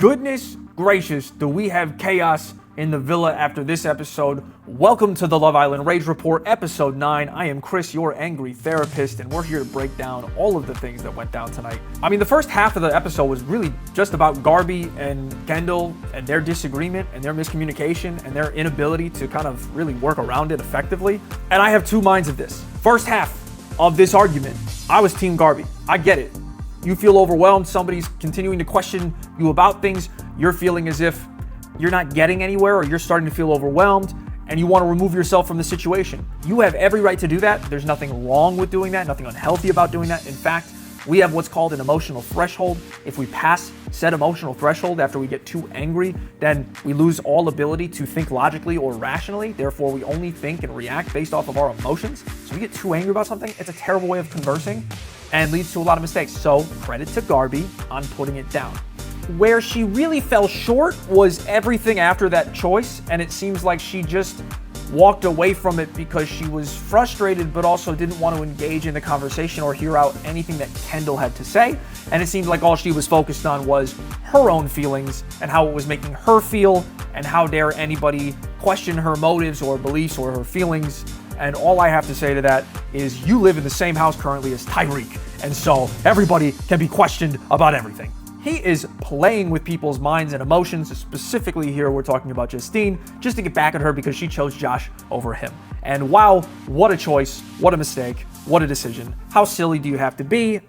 Goodness gracious, do we have chaos in the villa after this episode. Welcome to the Love Island Rage Report, episode 9. I am Chris, your angry therapist, and we're here to break down all of the things that went down tonight. I mean, the first half of the episode was really just about Garby and Kendall and their disagreement and their miscommunication and their inability to kind of really work around it effectively. And I have two minds of this. First half of this argument, I was Team Garby. I get it. You feel overwhelmed, somebody's continuing to question you about things, you're feeling as if you're not getting anywhere or you're starting to feel overwhelmed and you want to remove yourself from the situation. You have every right to do that. There's nothing wrong with doing that, nothing unhealthy about doing that. In fact, we have what's called an emotional threshold. If we pass said emotional threshold after we get too angry, then we lose all ability to think logically or rationally. Therefore, we only think and react based off of our emotions. So we get too angry about something, it's a terrible way of conversing and leads to a lot of mistakes. So credit to Garby on putting it down. Where she really fell short was everything after that choice, and it seems like she just walked away from it because she was frustrated but also didn't want to engage in the conversation or hear out anything that Kendall had to say. And it seemed like all she was focused on was her own feelings and how it was making her feel, and how dare anybody question her motives or beliefs or her feelings. And all I have to say to that is you live in the same house currently as Tyreek, and so everybody can be questioned about everything. He is playing with people's minds and emotions. Specifically here, we're talking about Justine, just to get back at her because she chose Josh over him. And wow, what a choice, what a mistake, what a decision. How silly do you have to be?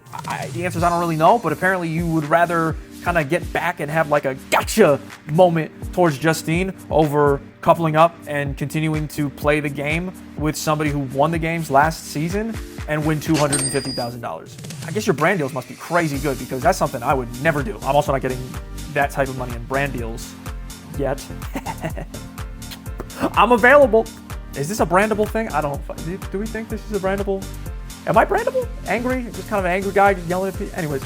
The answer is I don't really know, but apparently you would rather kind of get back and have like a gotcha moment towards Justine over coupling up and continuing to play the game with somebody who won the games last season and win $250,000. I guess your brand deals must be crazy good, because that's something I would never do. I'm also not getting that type of money in brand deals yet. I'm available. Is this a brandable thing? I don't know. Do we think this is a brandable? Am I brandable? Angry? Just kind of an angry guy just yelling at people? Anyways.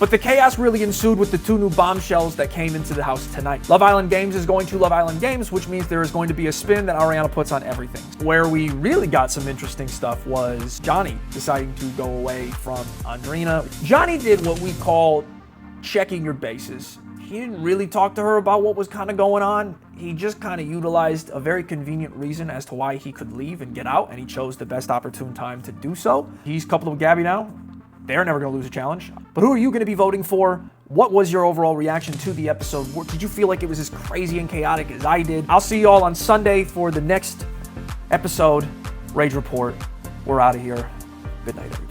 But the chaos really ensued with the two new bombshells that came into the house tonight. Love Island Games is going to Love Island Games, which means there is going to be a spin that Ariana puts on everything. Where we really got some interesting stuff was Johnny deciding to go away from Andrina. Johnny did what we call checking your bases. He didn't really talk to her about what was kind of going on. He just kind of utilized a very convenient reason as to why he could leave and get out, and he chose the best opportune time to do so. He's coupled with Gabby now. They're never going to lose a challenge. But who are you going to be voting for? What was your overall reaction to the episode? Did you feel like it was as crazy and chaotic as I did? I'll see you all on Sunday for the next episode. Rage Report. We're out of here. Good night, everybody.